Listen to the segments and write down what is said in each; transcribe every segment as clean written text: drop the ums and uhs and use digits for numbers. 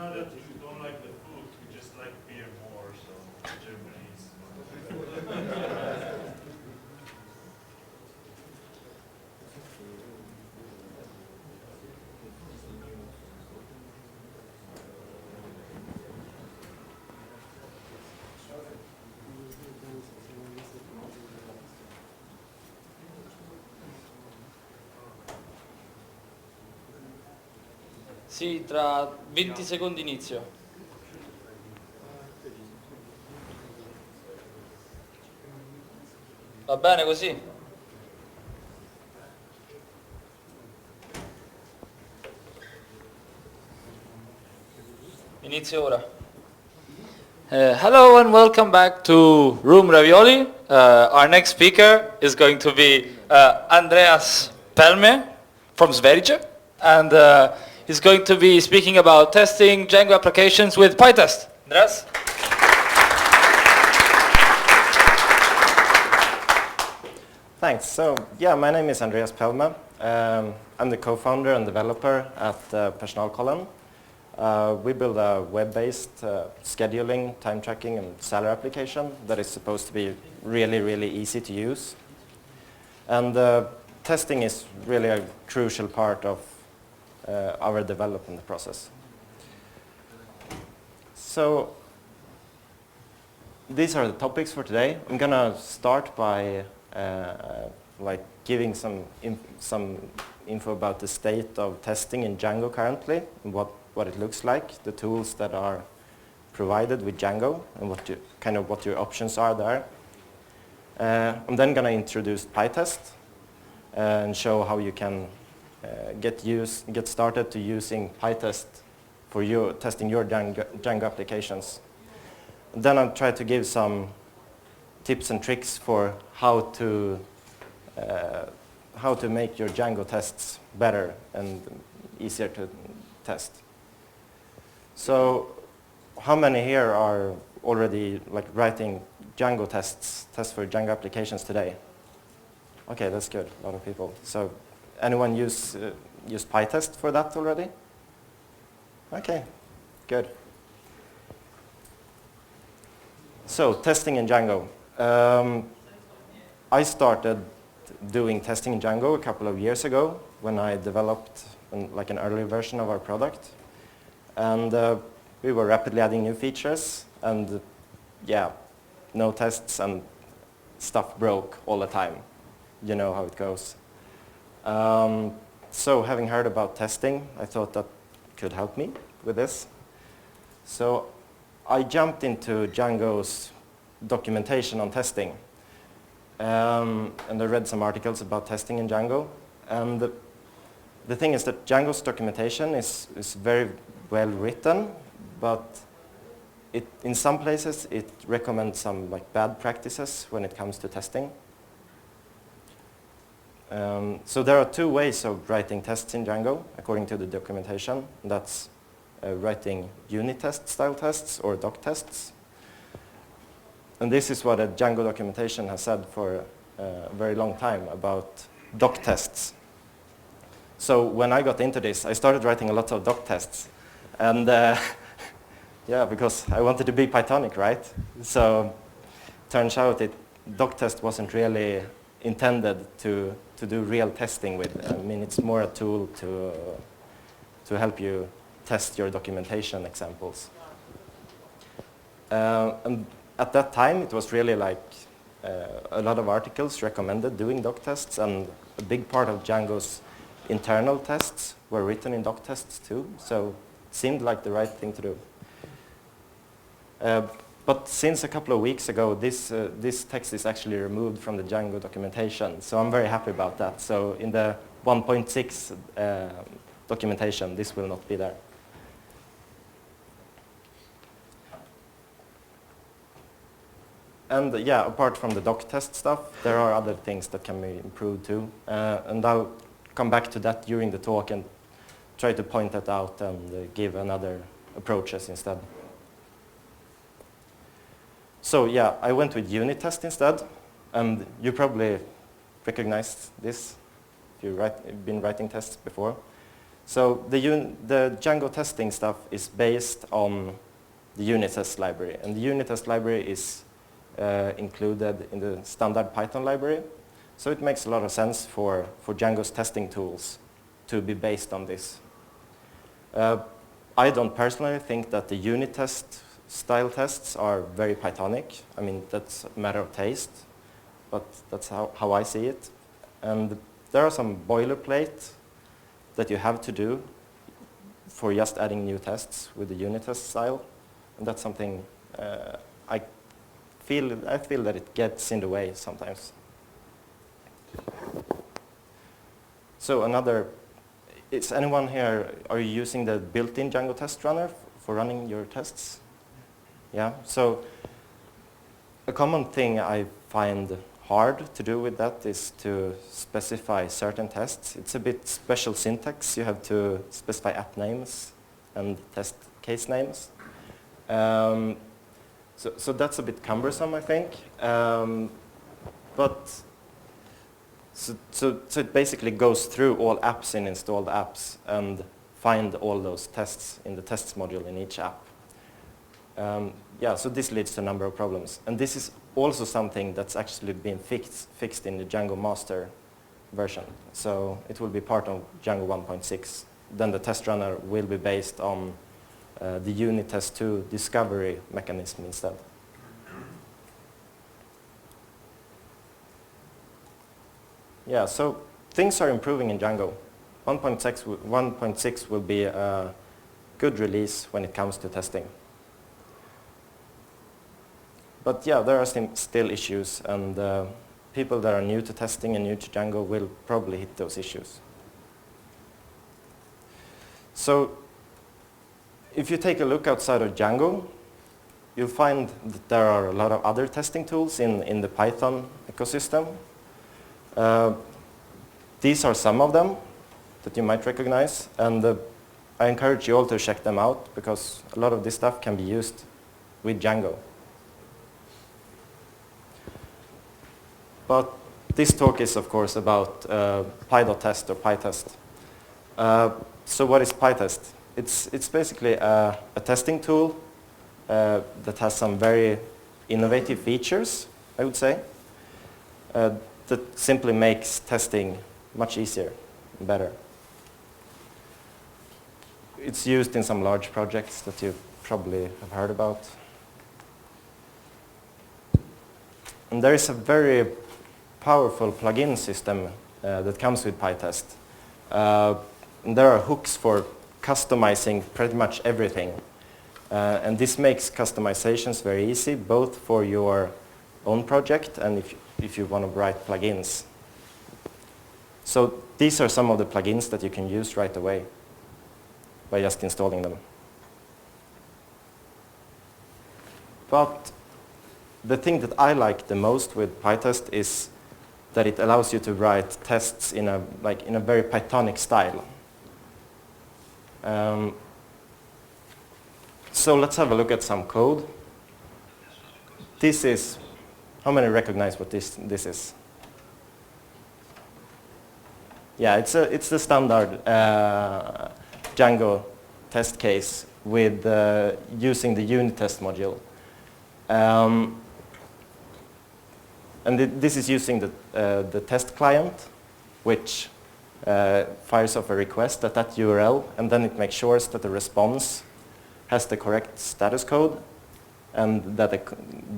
not that you don't like the food, you just like beer more, so Germany is... Sì, tra 20 secondi inizio. Va bene così? Inizio ora. Hello and welcome back to Room Ravioli. Our next speaker is going to be Andreas Pelme from Sverige, and he's going to be speaking about testing Django applications with pytest. Andreas? Thanks. So, yeah, my name is Andreas Pelme. I'm the co-founder and developer at Personalkollen. We build a web-based scheduling, time tracking, and salary application that is supposed to be really, really easy to use. And testing is really a crucial part of our development process. So these are the topics for today. I'm gonna start by giving some info about the state of testing in Django currently, and what it looks like, the tools that are provided with Django, and what your options are there. I'm then going to introduce pytest and show how you can get started to using pytest for testing your Django applications. And then I'll try to give some tips and tricks for how to make your Django tests better and easier to test. So how many here are already writing Django tests for Django applications today? Okay, that's good, a lot of people. So anyone use pytest for that already? Okay, good. So testing in Django. I started doing testing in Django a couple of years ago when I developed an early version of our product. And we were rapidly adding new features, and yeah, no tests and stuff broke all the time. You know how it goes. So having heard about testing, I thought that could help me with this. So I jumped into Django's documentation on testing. And I read some articles about testing in Django. And the thing is that Django's documentation is very well written, but in some places it recommends some bad practices when it comes to testing. So there are two ways of writing tests in Django according to the documentation. That's writing unittest style tests or doc tests. And this is what a Django documentation has said for a very long time about doc tests. So when I got into this, I started writing a lot of doc tests. And yeah, because I wanted to be Pythonic, right? So turns out doc test wasn't really intended to do real testing with. I mean, it's more a tool to help you test your documentation examples. And at that time, it was really a lot of articles recommended doing doc tests, and a big part of Django's internal tests were written in doc tests too. So it seemed like the right thing to do. But since a couple of weeks ago, this text is actually removed from the Django documentation. So I'm very happy about that. So in the 1.6 documentation, this will not be there. And yeah, apart from the doc test stuff, there are other things that can be improved too. And I'll come back to that during the talk and try to point that out and give another approaches instead. So yeah, I went with unittest instead, and you probably recognized this if you've been writing tests before. So the Django testing stuff is based on the unittest library, and the unittest library is included in the standard Python library. So it makes a lot of sense for Django's testing tools to be based on this. I don't personally think that the unit test style tests are very Pythonic. I mean, that's a matter of taste, but that's how I see it. And there are some boilerplate that you have to do for just adding new tests with the unit test style. And that's something I feel that it gets in the way sometimes. So is anyone here, are you using the built-in Django test runner for running your tests? Yeah, so a common thing I find hard to do with that is to specify certain tests. It's a bit special syntax. You have to specify app names and test case names. So that's a bit cumbersome, I think. So it basically goes through all apps in installed apps and find all those tests in the tests module in each app. Yeah, so this leads to a number of problems. And this is also something that's actually been fixed in the Django master version. So it will be part of Django 1.6. Then the test runner will be based on the unit test 2 discovery mechanism instead. Yeah, so things are improving in Django. 1.6 will be a good release when it comes to testing. But yeah, there are still issues, and people that are new to testing and new to Django will probably hit those issues. So if you take a look outside of Django, you'll find that there are a lot of other testing tools in the Python ecosystem. These are some of them that you might recognize, and I encourage you all to check them out because a lot of this stuff can be used with Django. But this talk is, of course, about py.test or pytest. So what is pytest? It's basically a testing tool that has some very innovative features, I would say, that simply makes testing much easier and better. It's used in some large projects that you probably have heard about. And there is a very powerful plugin system that comes with pytest. And there are hooks for customizing pretty much everything. And this makes customizations very easy, both for your own project and if you want to write plugins. So these are some of the plugins that you can use right away by just installing them. But the thing that I like the most with pytest is that it allows you to write tests in a very Pythonic style. So let's have a look at some code. This is, how many recognize what this is? Yeah, it's the standard Django test case with using the unittest module. And this is using the test client, which fires off a request at that URL, and then it makes sure that the response has the correct status code and that the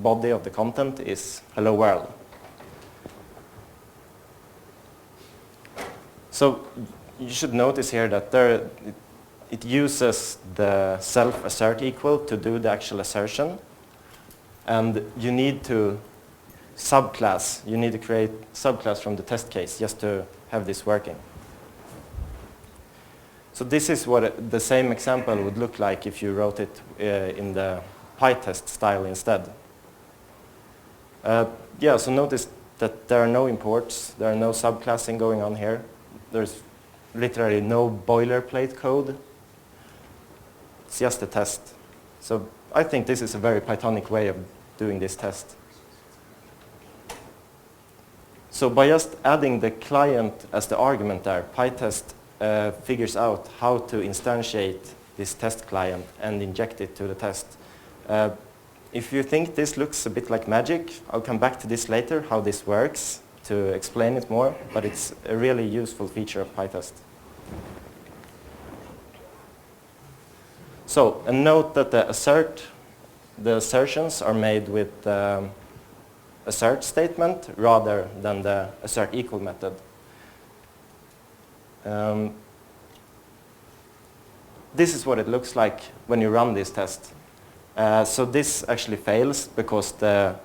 body of the content is hello world. So you should notice here that it uses the self-assert equal to do the actual assertion, and you need to create subclass from the test case just to have this working. So this is what the same example would look like if you wrote it in the pytest style instead. Yeah, so notice that there are no imports, there are no subclassing going on here. There's literally no boilerplate code. It's just a test. So I think this is a very Pythonic way of doing this test. So by just adding the client as the argument there, pytest figures out how to instantiate this test client and inject it to the test. If you think this looks a bit like magic, I'll come back to this later, how this works, to explain it more, but it's a really useful feature of PyTest. So, and note that the assertions are made with the assert statement rather than the assert equal method. This is what it looks like when you run this test. So this actually fails because the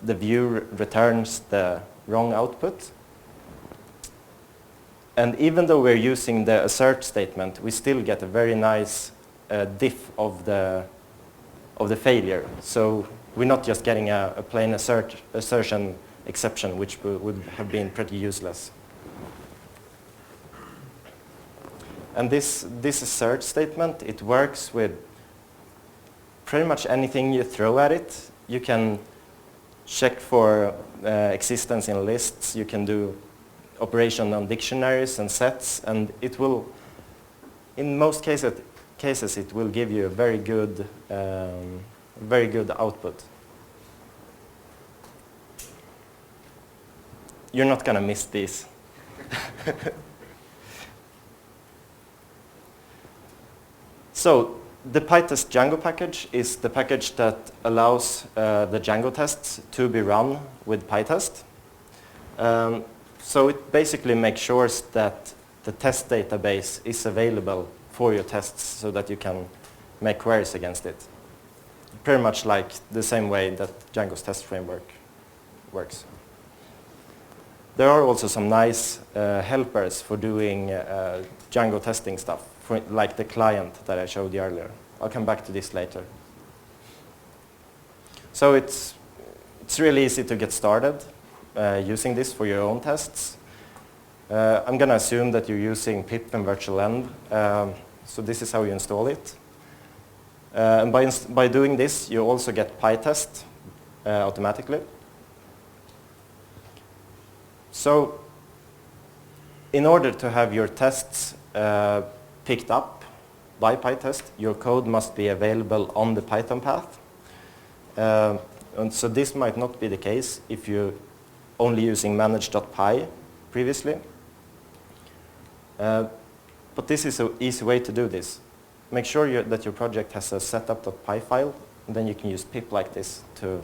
view returns the wrong output. And even though we're using the assert statement, we still get a very nice diff of the failure. So we're not just getting a plain assertion exception, which would have been pretty useless. And this assert statement, it works with pretty much anything you throw at it. You can check for existence in lists. You can do operation on dictionaries and sets, and it will, in most cases, it will give you a very good output. You're not going to miss these. So the pytest-django package is the package that allows the Django tests to be run with PyTest. So it basically makes sure that the test database is available for your tests so that you can make queries against it. Pretty much like the same way that Django's test framework works. There are also some nice helpers for doing Django testing stuff, like the client that I showed you earlier. I'll come back to this later. So it's really easy to get started using this for your own tests. I'm going to assume that you're using pip and virtual env. So this is how you install it. And by doing this, you also get PyTest automatically. So in order to have your tests picked up by PyTest, your code must be available on the Python path. And so this might not be the case if you're only using manage.py previously. But this is an easy way to do this. Make sure that your project has a setup.py file, and then you can use pip like this to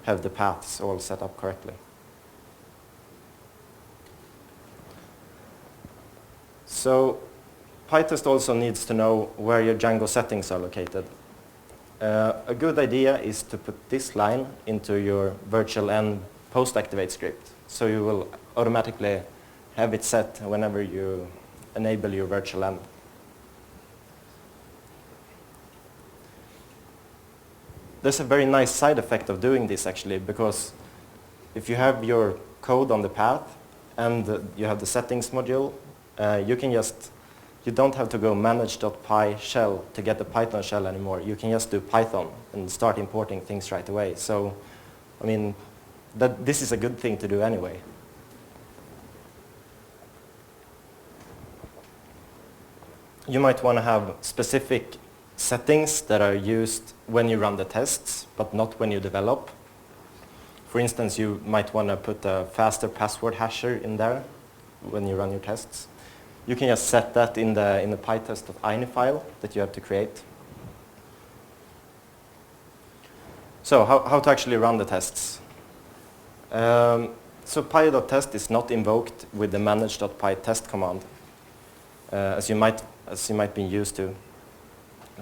have the paths all set up correctly. So PyTest also needs to know where your Django settings are located. A good idea is to put this line into your virtual env post-activate script. So you will automatically have it set whenever you enable your virtual env. There's a very nice side effect of doing this actually, because if you have your code on the path and you have the settings module, you don't have to go manage.py shell to get the Python shell anymore. You can just do Python and start importing things right away. So, I mean, this is a good thing to do anyway. You might want to have specific settings that are used when you run the tests, but not when you develop. For instance, you might want to put a faster password hasher in there when you run your tests. You can just set that in the pytest.ini file that you have to create. So how to actually run the tests? So py.test is not invoked with the manage.py test command, as you might be used to.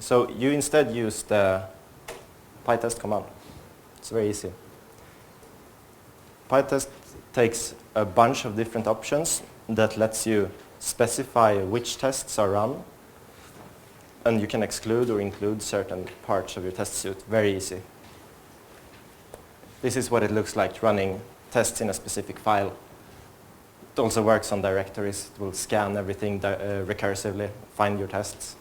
So you instead use the pytest command. It's very easy. PyTest takes a bunch of different options that lets you specify which tests are run, and you can exclude or include certain parts of your test suite. Very easy. This is what it looks like running tests in a specific file. It also works on directories. It will scan everything recursively, find your tests.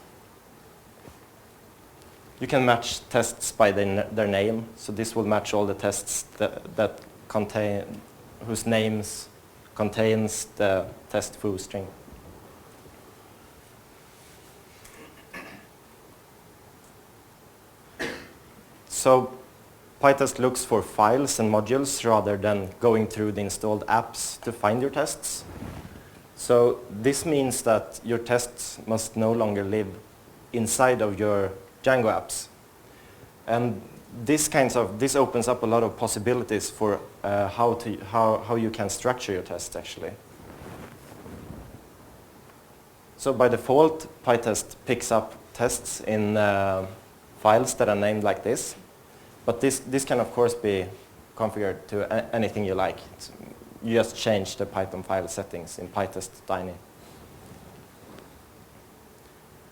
You can match tests by their name, so this will match all the tests that contain, whose names contains the test foo string. So PyTest looks for files and modules rather than going through the installed apps to find your tests. So this means that your tests must no longer live inside of your Django apps. And this opens up a lot of possibilities for how you can structure your tests actually. So by default, PyTest picks up tests in files that are named like this. But this can of course be configured to anything you like. You just change the Python file settings in pytest-django.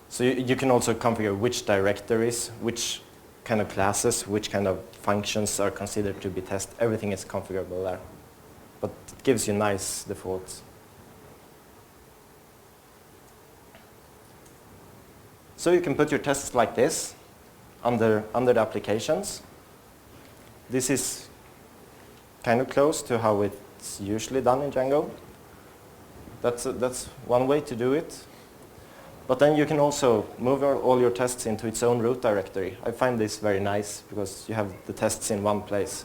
So you can also configure which directories, which kind of classes, which kind of functions are considered to be test. Everything is configurable there. But it gives you nice defaults. So you can put your tests like this under the applications. This is kind of close to how it's usually done in Django. That's one way to do it. But then you can also move all your tests into its own root directory. I find this very nice because you have the tests in one place.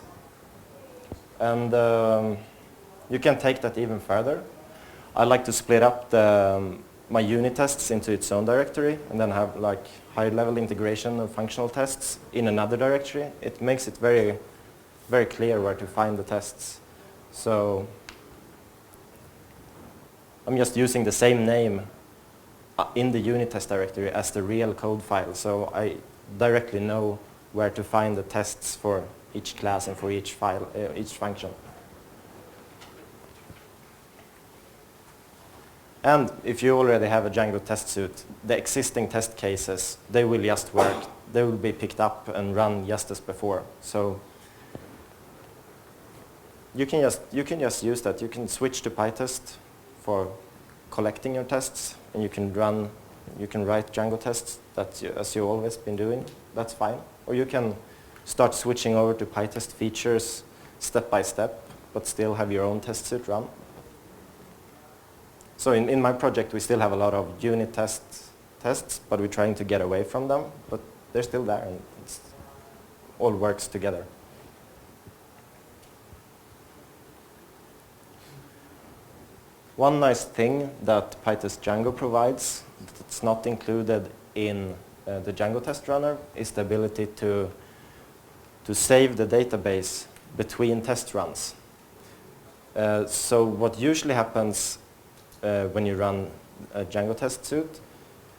And you can take that even further. I like to split up my unit tests into its own directory and then have like higher level integration of functional tests in another directory. It makes it very, very clear where to find the tests. So I'm just using the same name in the unit test directory as the real code file. So I directly know where to find the tests for each class and for each file, each function. And if you already have a Django test suite, the existing test cases, they will just work. They will be picked up and run just as before. So you can just use that. You can switch to PyTest for collecting your tests, and you can write Django tests as you've always been doing. That's fine. Or you can start switching over to PyTest features step by step, but still have your own test suite run. So in my project, we still have a lot of unit tests, but we're trying to get away from them. But they're still there, and it all works together. One nice thing that pytest-django provides that's not included in the Django test runner is the ability to save the database between test runs. So what usually happens when you run a Django test suite,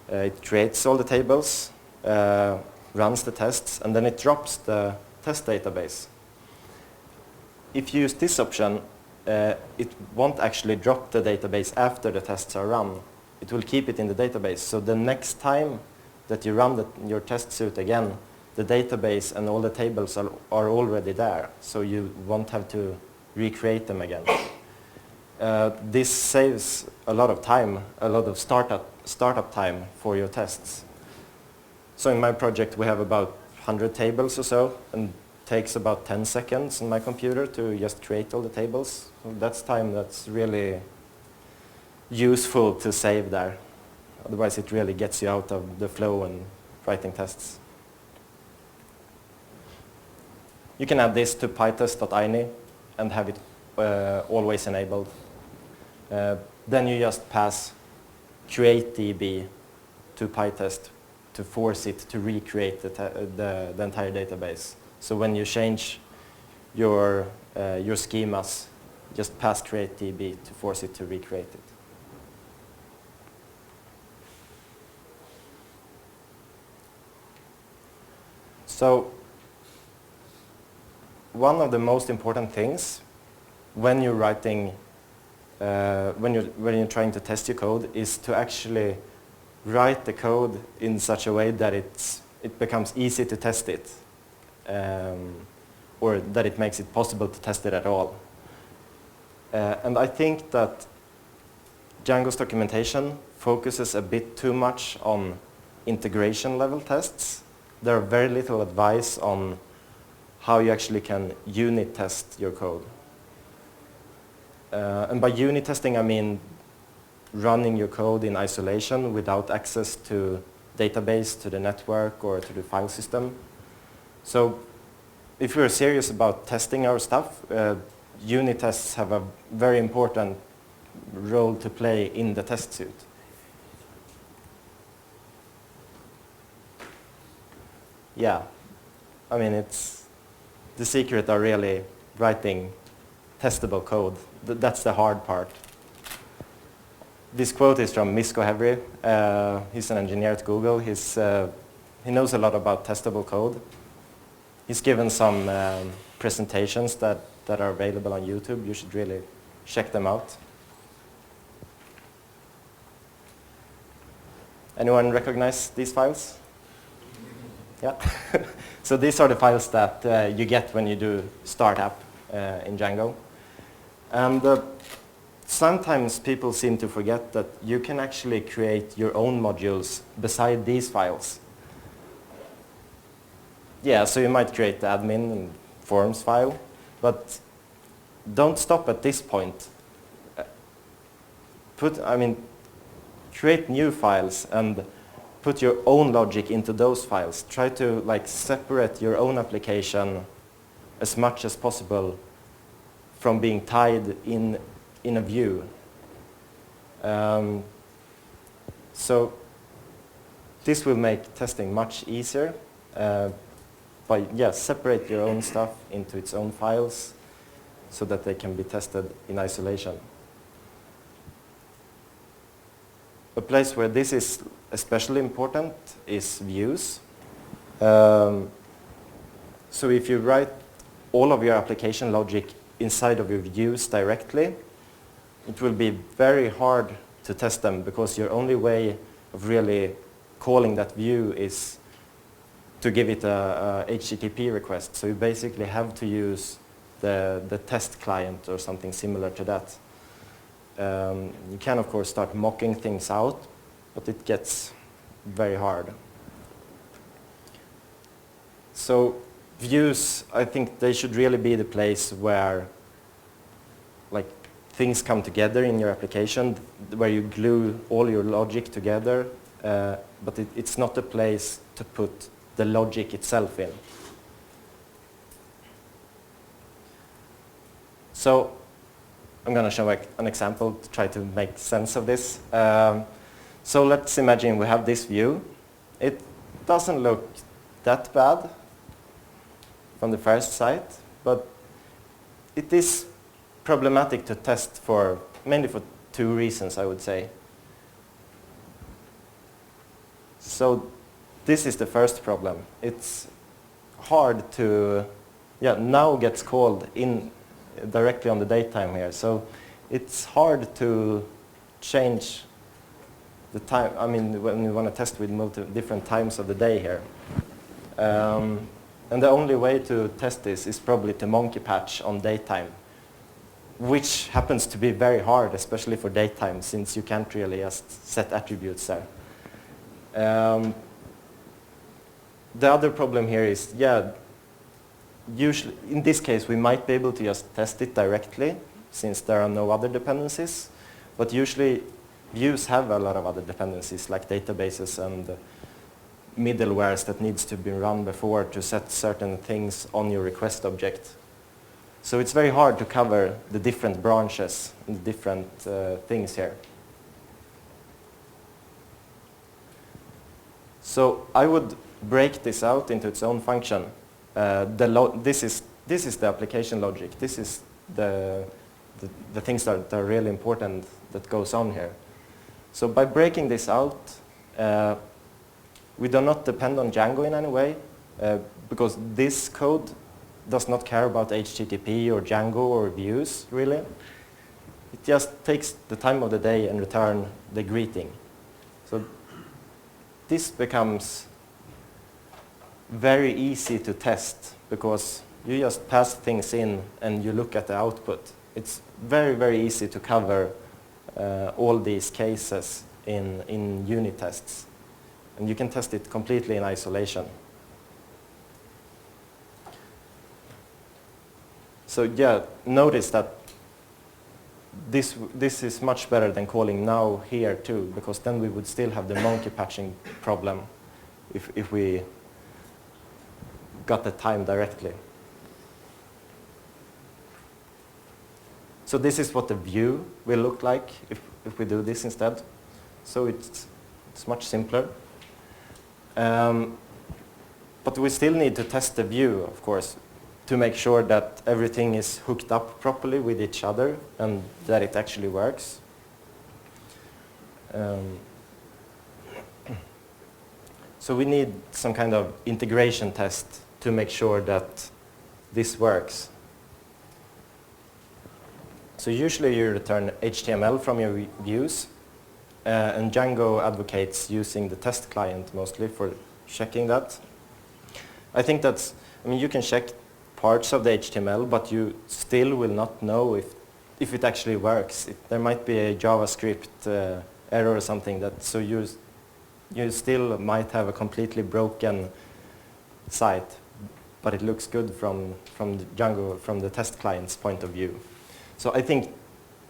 it creates all the tables, runs the tests, and then it drops the test database. If you use this option, it won't actually drop the database after the tests are run. It will keep it in the database. So the next time that you run your test suite again, the database and all the tables are already there. So you won't have to recreate them again. This saves a lot of time, a lot of startup time for your tests. So in my project we have about 100 tables or so, and it takes about 10 seconds on my computer to just create all the tables. So that's time that's really useful to save there. Otherwise it really gets you out of the flow and writing tests. You can add this to pytest.ini and have it always enabled. Then you just pass create_db to PyTest to force it to recreate the entire database. So when you change your schemas, just pass create_db to force it to recreate it. So one of the most important things when you're writing, when you're trying to test your code, is to actually write the code in such a way that it becomes easy to test it, or that it makes it possible to test it at all. And I think that Django's documentation focuses a bit too much on integration level tests. There are very little advice on how you actually can unit test your code. And by unit testing I mean running your code in isolation without access to database, to the network, or to the file system. So if we're serious about testing our stuff, unit tests have a very important role to play in the test suite. Yeah, I mean, the secret are really writing testable code. That's the hard part. This quote is from Misko Hevry. He's an engineer at Google. He knows a lot about testable code. He's given some presentations that are available on YouTube. You should really check them out. Anyone recognize these files? Yeah. So these are the files that you get when you do startup in Django. And sometimes people seem to forget that you can actually create your own modules beside these files. Yeah, so you might create the admin and forms file, but don't stop at this point. Create new files and put your own logic into those files. Try to separate your own application as much as possible from being tied in a view. So this will make testing much easier. Separate your own stuff into its own files so that they can be tested in isolation. A place where this is especially important is views. So if you write all of your application logic inside of your views directly, it will be very hard to test them because your only way of really calling that view is to give it a HTTP request. So you basically have to use the test client or something similar to that. You can, of course, start mocking things out, but it gets very hard. So views, I think they should really be the place where things come together in your application, where you glue all your logic together, but it's not a place to put the logic itself in. So I'm going to show an example to try to make sense of this. So let's imagine we have this view. It doesn't look that bad from the first sight, but it is problematic to test mainly for two reasons, I would say. So this is the first problem. It's hard to, now gets called in directly on the datetime here. So it's hard to change the time, when you want to test with different times of the day here. And the only way to test this is probably to monkey patch on daytime, which happens to be very hard, especially for daytime, since you can't really just set attributes there. The other problem here is, usually, in this case, we might be able to just test it directly, since there are no other dependencies. But usually, views have a lot of other dependencies, like databases and middlewares that needs to be run before to set certain things on your request object. So it's very hard to cover the different branches and the different things here. So I would break this out into its own function. This is the application logic. This is the things that are really important that goes on here. So by breaking this out, we do not depend on Django in any way, because this code does not care about HTTP or Django or views, really. It just takes the time of the day and return the greeting. So this becomes very easy to test because you just pass things in and you look at the output. It's very, very easy to cover all these cases in unit tests. And you can test it completely in isolation. So notice that this is much better than calling now here too, because then we would still have the monkey patching problem if we got the time directly. So this is what the view will look like if we do this instead. So it's much simpler. But we still need to test the view, of course, to make sure that everything is hooked up properly with each other and that it actually works. So we need some kind of integration test to make sure that this works. So usually you return HTML from your views, and Django advocates using the test client mostly for checking that. I think that's, I mean, you can check parts of the HTML, but you still will not know if it actually works. There might be a JavaScript error or something that, so you still might have a completely broken site, but it looks good from the Django, from the test client's point of view. So I think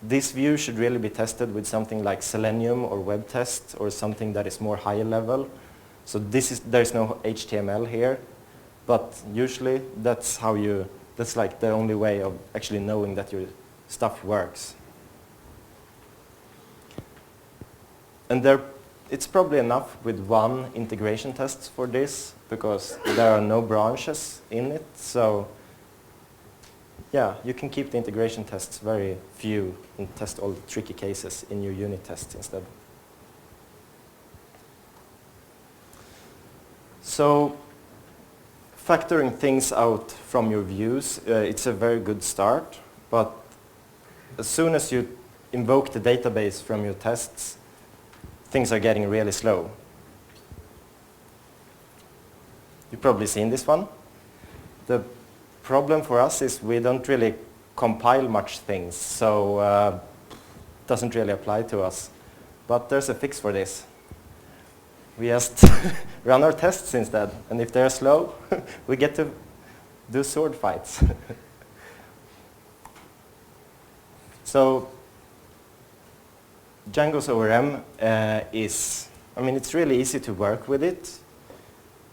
this view should really be tested with something like Selenium or web test or something that is more higher level. So there's no HTML here, but usually that's like the only way of actually knowing that your stuff works. And it's probably enough with one integration test for this because there are no branches in it. So yeah, you can keep the integration tests very few and test all the tricky cases in your unit test instead. So factoring things out from your views, it's a very good start, but as soon as you invoke the database from your tests, things are getting really slow. You've probably seen this one. The problem for us is we don't really compile much things, so it doesn't really apply to us. But there's a fix for this. We just run our tests instead, and if they're slow, we get to do sword fights. So Django's ORM is, I mean, it's really easy to work with it.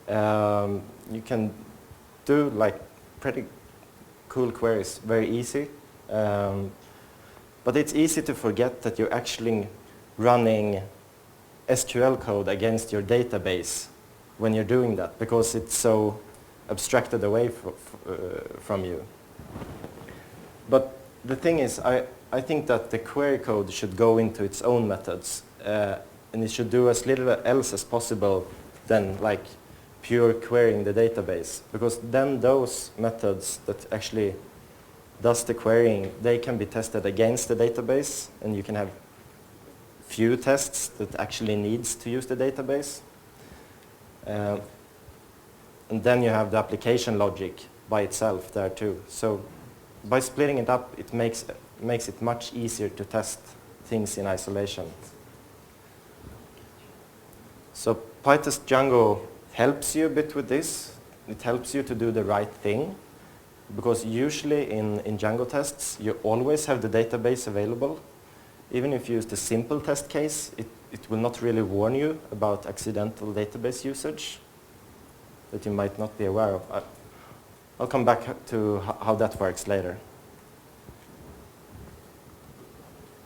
You can do like pretty cool queries, very easy. But it's easy to forget that you're actually running SQL code against your database when you're doing that, because it's so abstracted away from you. But the thing is, I think that the query code should go into its own methods, and it should do as little else as possible than like pure querying the database, because then those methods that actually does the querying, they can be tested against the database, and you can have few tests that actually needs to use the database. And then you have the application logic by itself there too. So by splitting it up, it makes it much easier to test things in isolation. So pytest-django helps you a bit with this. It helps you to do the right thing, because usually in Django tests, you always have the database available. Even if you use the simple test case, it will not really warn you about accidental database usage that you might not be aware of. I'll come back to how that works later.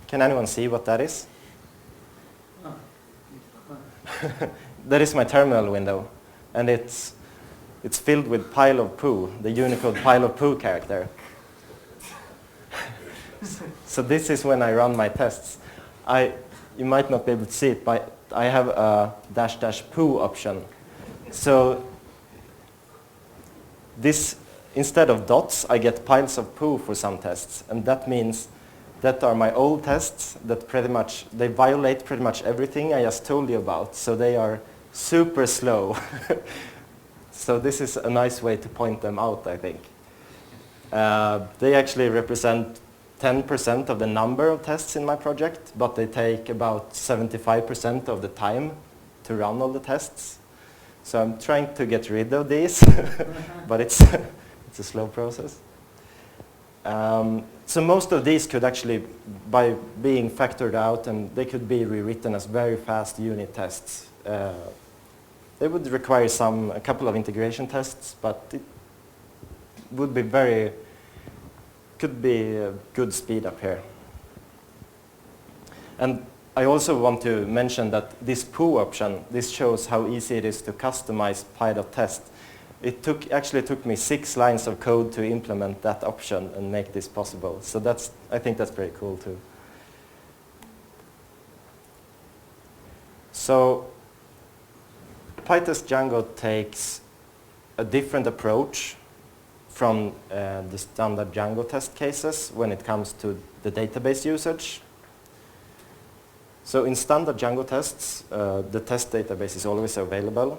Can anyone see what that is? That is my terminal window, and it's filled with pile of poo, the Unicode pile of poo character. So this is when I run my tests. You might not be able to see it, but I have a --poo option. So this, instead of dots, I get piles of poo for some tests, and that means that are my old tests that they violate pretty much everything I just told you about, so they are super slow. So this is a nice way to point them out, I think. They actually represent 10% of the number of tests in my project, but they take about 75% of the time to run all the tests. So I'm trying to get rid of these, but it's a slow process. So most of these could actually, by being factored out, and they could be rewritten as very fast unit tests. They would require a couple of integration tests, but it would be very could be a good speed up here. And I also want to mention that this poo option, this shows how easy it is to customize py.test. It actually took me 6 lines of code to implement that option and make this possible. So I think that's pretty cool too. So pytest-django takes a different approach from the standard Django test cases when it comes to the database usage. So in standard Django tests, the test database is always available.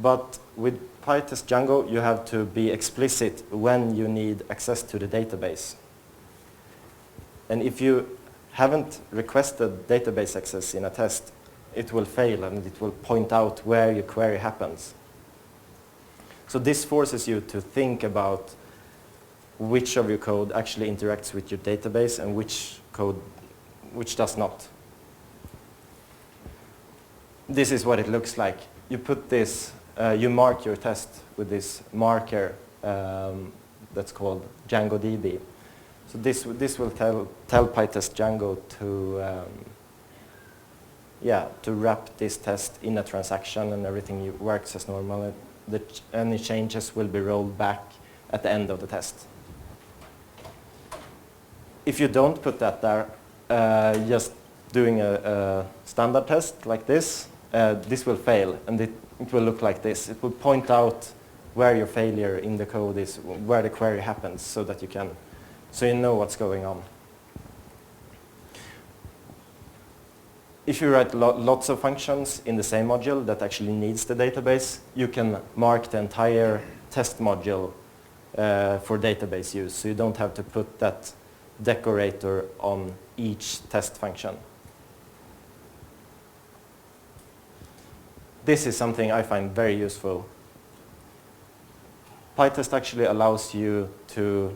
But with pytest-django, you have to be explicit when you need access to the database. And if you haven't requested database access in a test, it will fail and it will point out where your query happens. So this forces you to think about which of your code actually interacts with your database and which code which does not. This is what it looks like. You put this, you mark your test with this marker that's called DjangoDB. So this will tell pytest-django to wrap this test in a transaction and everything works as normal. Any changes will be rolled back at the end of the test. If you don't put that there, just doing a standard test like this, this will fail and it will look like this. It will point out where your failure in the code is, where the query happens, so that you know what's going on. If you write lots of functions in the same module that actually needs the database, you can mark the entire test module for database use. So you don't have to put that decorator on each test function. This is something I find very useful. PyTest actually allows you to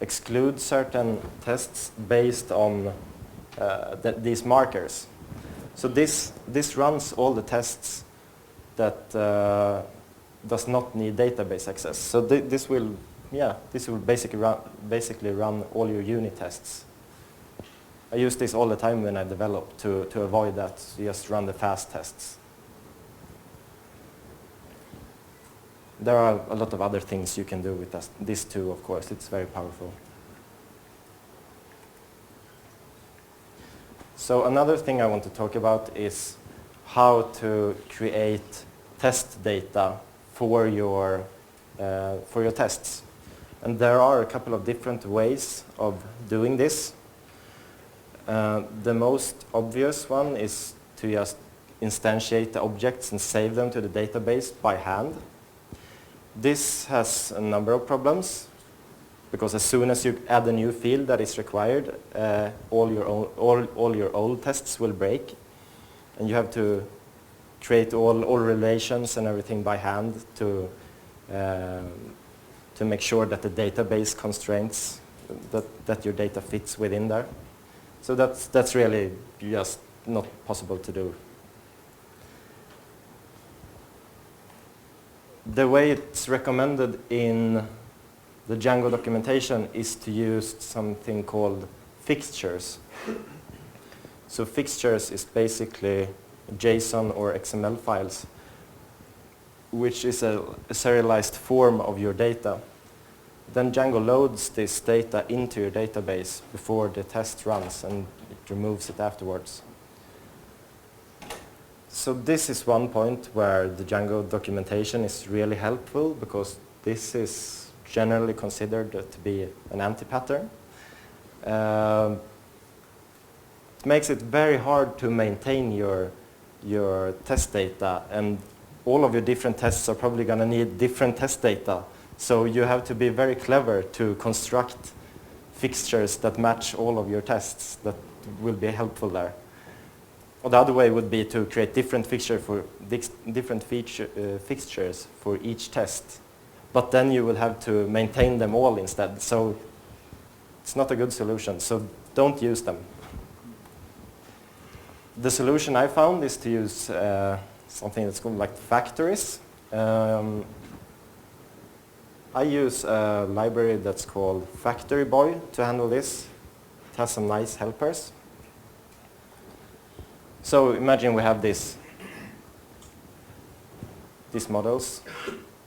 exclude certain tests based on these markers. So this runs all the tests that does not need database access. So this will basically run all your unit tests. I use this all the time when I develop to avoid that. So just run the fast tests. There are a lot of other things you can do with this too, of course. It's very powerful. So another thing I want to talk about is how to create test data for your tests. And there are a couple of different ways of doing this. The most obvious one is to just instantiate the objects and save them to the database by hand. This has a number of problems, because as soon as you add a new field that is required, all your old tests will break, and you have to create all relations and everything by hand to make sure that the database constraints that your data fits within there. So that's really just not possible to do. The way it's recommended in the Django documentation is to use something called fixtures. So fixtures is basically JSON or XML files, which is a serialized form of your data. Then Django loads this data into your database before the test runs, and it removes it afterwards. So this is one point where the Django documentation is really helpful, because this is generally considered to be an anti-pattern. It makes it very hard to maintain your test data, and all of your different tests are probably going to need different test data. So you have to be very clever to construct fixtures that match all of your tests. That will be helpful there. Or the other way would be to create different fixtures for each test. But then you will have to maintain them all instead. So it's not a good solution. So don't use them. The solution I found is to use something that's called like factories. I use a library that's called Factory Boy to handle this. It has some nice helpers. So imagine we have these models.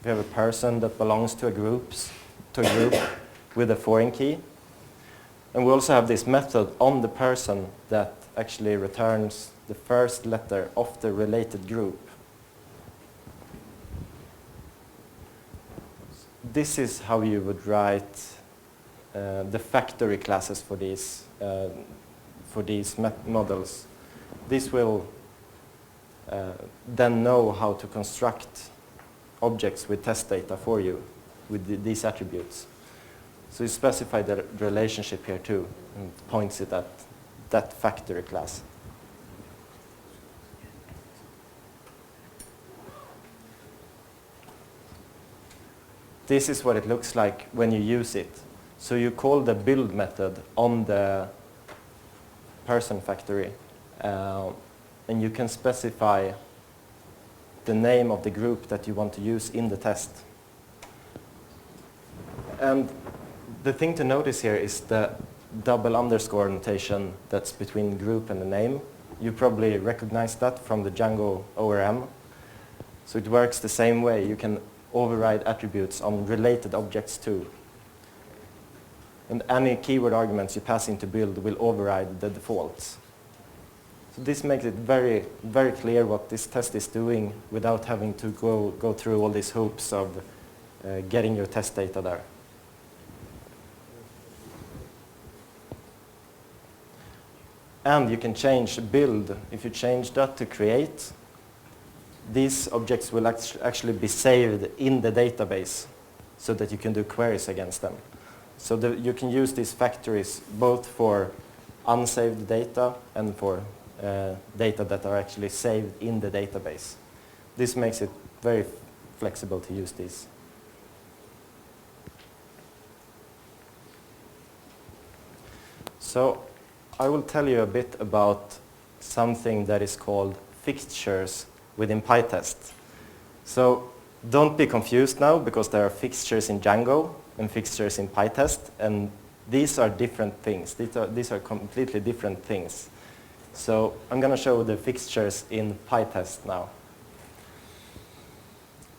We have a person that belongs to a group with a foreign key. And we also have this method on the person that actually returns the first letter of the related group. This is how you would write the factory classes for these models. This will then know how to construct objects with test data for you with these attributes. So you specify the relationship here too and points it at that factory class. This is what it looks like when you use it. So you call the build method on the person factory, and you can specify the name of the group that you want to use in the test. And the thing to notice here is the double underscore notation that's between group and the name. You probably recognize that from the Django ORM. So it works the same way. You can override attributes on related objects too. And any keyword arguments you pass into build will override the defaults. So this makes it very, very clear what this test is doing without having to go through all these hoops of getting your test data there. And you can change build. If you change that to create, these objects will actually be saved in the database so that you can do queries against them. So you can use these factories both for unsaved data and for data that are actually saved in the database. This makes it very flexible to use these. So I will tell you a bit about something that is called fixtures within pytest. So don't be confused now, because there are fixtures in Django and fixtures in pytest, and these are different things. These are completely different things. So I'm going to show the fixtures in pytest now.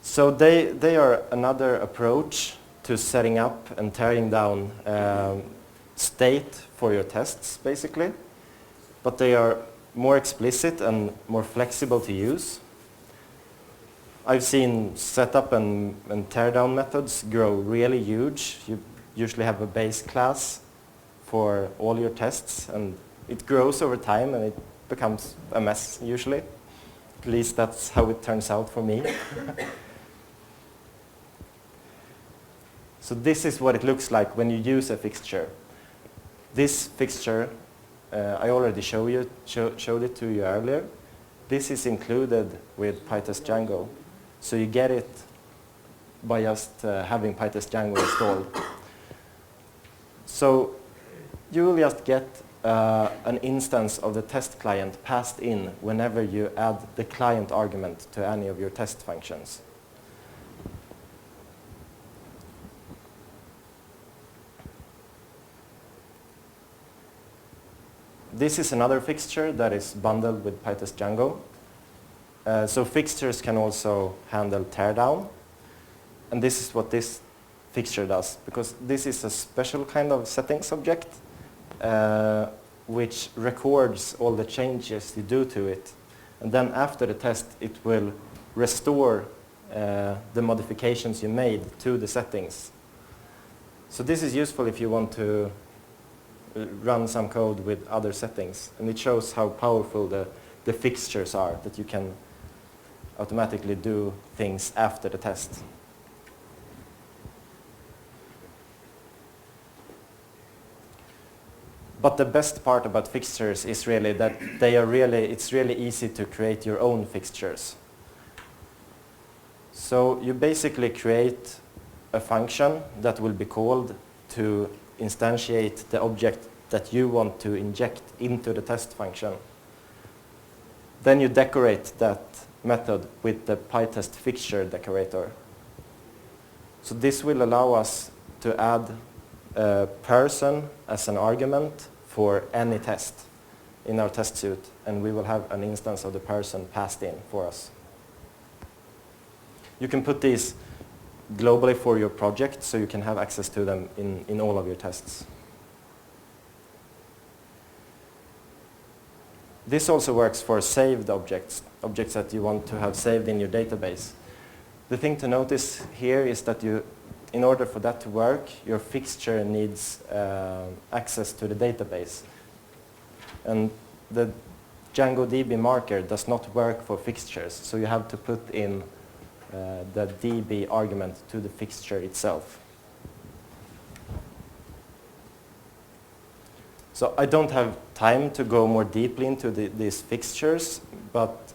So they are another approach to setting up and tearing down state for your tests, basically. But they are more explicit and more flexible to use. I've seen setup and teardown methods grow really huge. You usually have a base class for all your tests, and it grows over time and it becomes a mess usually. At least that's how it turns out for me. So this is what it looks like when you use a fixture. This fixture, I already showed it to you earlier. This is included with pytest-django. So you get it by just having pytest-django installed. So you will just get an instance of the test client passed in whenever you add the client argument to any of your test functions. This is another fixture that is bundled with pytest-django. So fixtures can also handle teardown. And this is what this fixture does, because this is a special kind of settings object which records all the changes you do to it. And then after the test, it will restore the modifications you made to the settings. So this is useful if you want to run some code with other settings. And it shows how powerful the fixtures are, that you can automatically do things after the test. But the best part about fixtures is really that it's really easy to create your own fixtures. So you basically create a function that will be called to instantiate the object that you want to inject into the test function. Then you decorate that method with the pytest fixture decorator. So this will allow us to add a person as an argument for any test in our test suite, and we will have an instance of the person passed in for us. You can put these globally for your project, so you can have access to them in all of your tests. This also works for saved objects, objects that you want to have saved in your database. The thing to notice here is that in order for that to work, your fixture needs access to the database. And the Django DB marker does not work for fixtures, so you have to put in the DB argument to the fixture itself. So I don't have time to go more deeply into these fixtures, but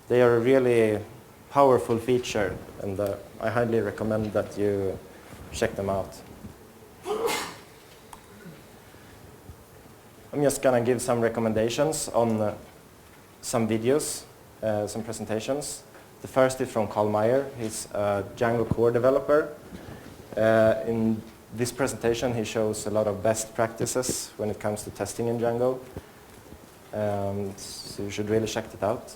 they are a really powerful feature, and I highly recommend that you check them out. I'm just going to give some recommendations on some videos, some presentations. The first is from Carl Meyer. He's a Django core developer. In this presentation, he shows a lot of best practices when it comes to testing in Django. So you should really check it out.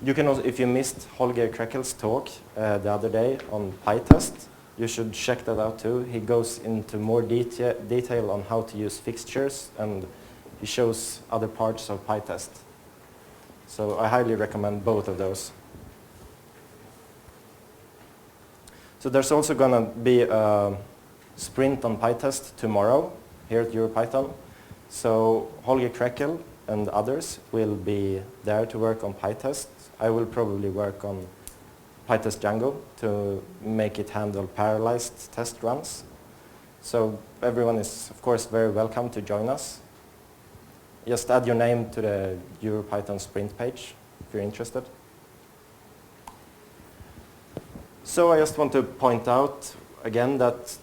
You can also, if you missed Holger Krekel's talk the other day on pytest, you should check that out too. He goes into more detail on how to use fixtures, and he shows other parts of pytest. So I highly recommend both of those. So there's also going to be a sprint on pytest tomorrow here at Europython. So Holger Krekel and others will be there to work on pytest. I will probably work on pytest-django to make it handle parallelized test runs. So everyone is, of course, very welcome to join us. Just add your name to the Europython sprint page if you're interested. So I just want to point out again that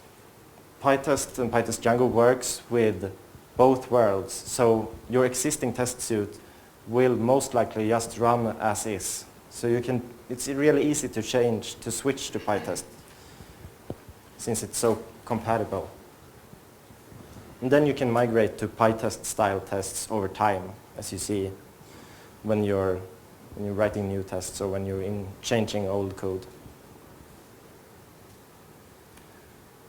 pytest and pytest-django works with both worlds. So your existing test suite will most likely just run as is. So you can, it's really easy to change, to switch to pytest, since it's so compatible. And then you can migrate to pytest style tests over time, as you see when you're writing new tests or when you're changing old code.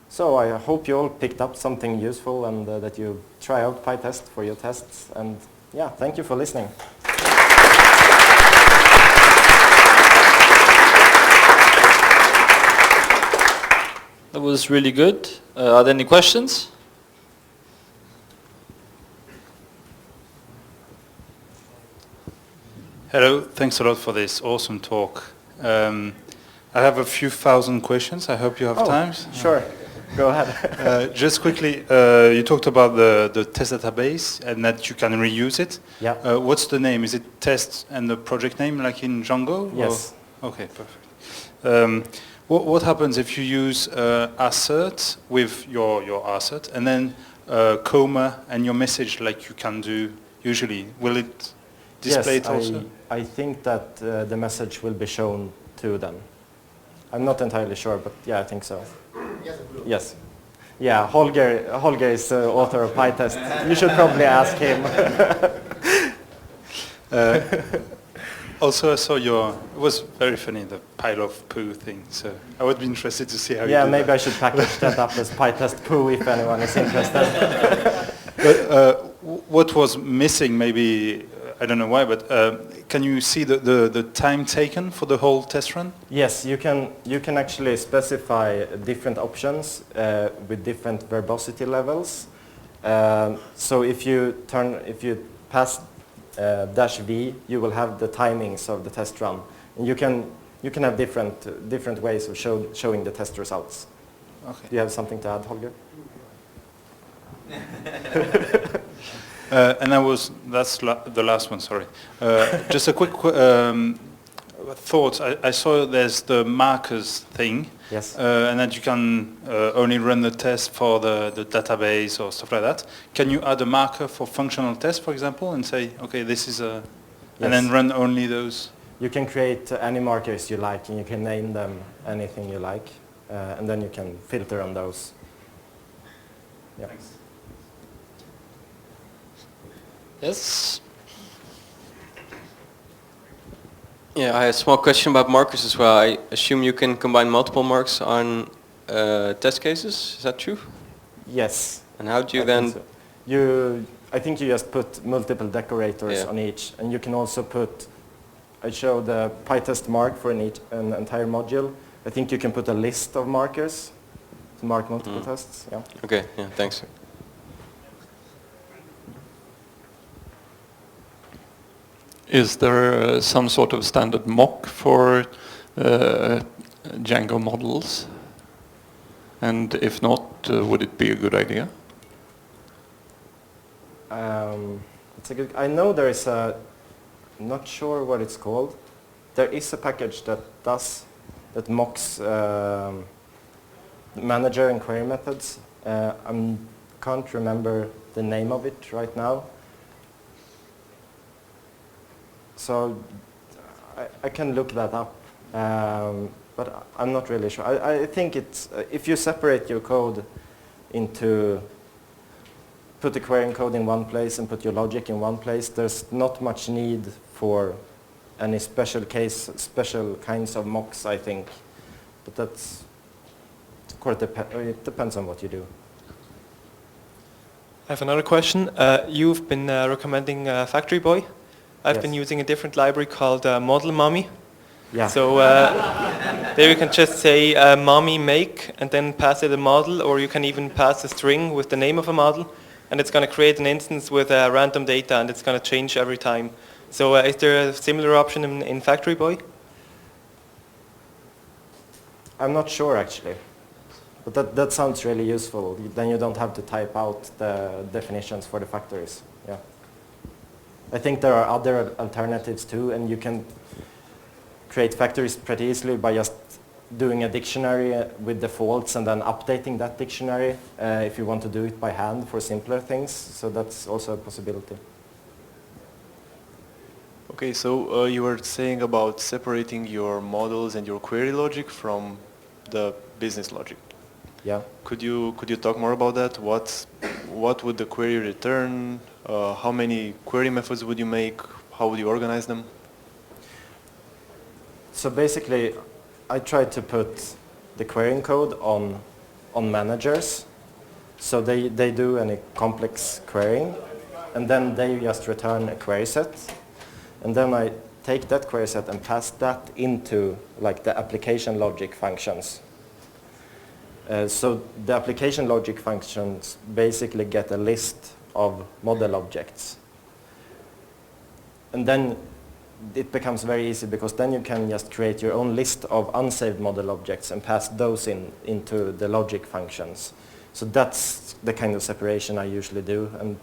So I hope you all picked up something useful and that you try out pytest for your tests. And yeah, thank you for listening. That was really good. Are there any questions? Hello, thanks a lot for this awesome talk. I have a few thousand questions. I hope you have time. Sure, go ahead. Just quickly, you talked about the test database and that you can reuse it. Yeah. What's the name? Is it test and the project name like in Django? Yes. Or? Okay, perfect. What happens if you use assert with your assert and then comma and your message like you can do usually? Will it display it also? I think that the message will be shown to them. I'm not entirely sure, but yeah, I think so. Yes. Yeah, Holger is the author of pytest. You should probably ask him. Also, I saw it was very funny, the pile of poo thing, so I would be interested to see how you do that. Yeah, maybe I should package that up as pytest poo if anyone is interested. But what was missing, maybe, I don't know why, but can you see the time taken for the whole test run? Yes, you can actually specify different options with different verbosity levels. So if you pass -v, you will have the timings of the test run, and you can have different ways of showing the test results. Okay. Do you have something to add, Holger? And that's the last one, sorry. Just a quick thought. I saw there's the markers thing. Yes. And that you can only run the test for the database or stuff like that. Can you add a marker for functional test, for example, and say, okay, this is a... Yes. And then run only those? You can create any markers you like, and you can name them anything you like. and then you can filter on those. Yeah. Yes. Yeah, I had a small question about markers as well. I assume you can combine multiple marks on test cases. Is that true? Yes. And how do you I then? think so. I think you just put multiple decorators on each, and you can also put. I show the pytest mark for an entire module. I think you can put a list of markers to mark multiple tests. Yeah. Okay. Yeah. Thanks. Is there some sort of standard mock for Django models? And if not, would it be a good idea? It's a good. I know there is a. I'm not sure what it's called. There is a package that mocks manager and query methods. I can't remember the name of it right now. So I can look that up, but I'm not really sure. I think it's if you separate your code into put the querying code in one place and put your logic in one place, there's not much need for any special kinds of mocks, I think. But that's, of course, it depends on what you do. I have another question. You've been recommending Factory Boy. I've been using a different library called Model Mommy. Yeah. So there you can just say mommy make and then pass it a model, or you can even pass a string with the name of a model, and it's going to create an instance with random data, and it's going to change every time. So is there a similar option in Factory Boy? I'm not sure actually, but that sounds really useful. Then you don't have to type out the definitions for the factories. Yeah. I think there are other alternatives too, and you can create factories pretty easily by just doing a dictionary with defaults and then updating that dictionary if you want to do it by hand for simpler things. So that's also a possibility. Okay, so you were saying about separating your models and your query logic from the business logic. Yeah. Could you talk more about that? What would the query return? How many query methods would you make? How would you organize them? So basically, I tried to put the querying code on managers. So they do any complex querying, and then they just return a query set. And then I take that query set and pass that into like the application logic functions. So the application logic functions basically get a list of model objects. And then it becomes very easy because then you can just create your own list of unsaved model objects and pass those into the logic functions. So that's the kind of separation I usually do. And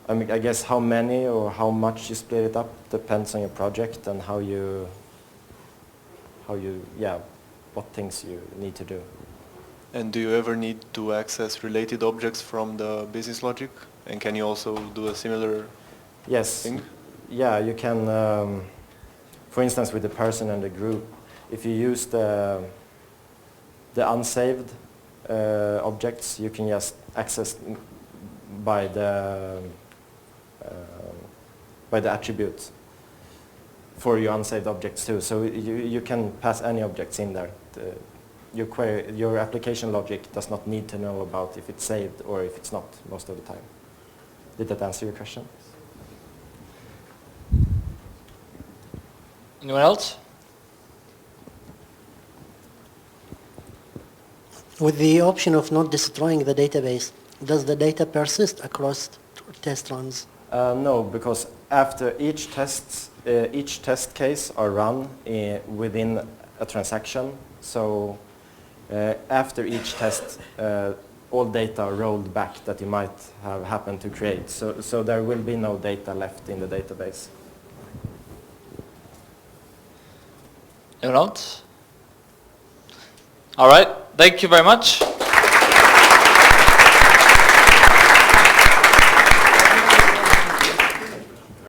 I mean, I guess how many or how much you split it up depends on your project and what things you need to do. And do you ever need to access related objects from the business logic? And can you also do a similar thing? Yeah, you can, for instance, with the person and the group, if you use the unsaved objects, you can just access by the attribute for your unsaved objects too. So you can pass any objects in there. Your application logic does not need to know about if it's saved or if it's not most of the time. Did that answer your question? Anyone else? With the option of not destroying the database, does the data persist across test runs? No, because after each test case are run within a transaction. So after each test, all data are rolled back that you might have happened to create. So there will be no data left in the database. Anyone else? All right. Thank you very much.